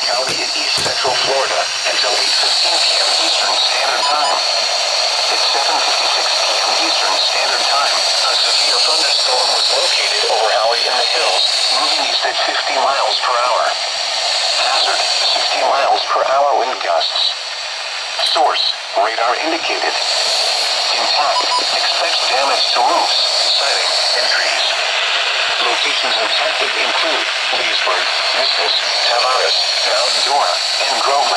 Cali in East Central Florida until 8:15 p.m. Eastern Standard Time. At 7:56 p.m. Eastern Standard Time, a severe thunderstorm was located over Maui in the hills, moving east at 50 miles per hour. Hazard, 60 miles per hour wind gusts. Source, radar indicated. Intact, expect damage to roofs, siding, and trees. Locations affected include Leesburg, Mystis, Tavares, Mount Dora, and Grove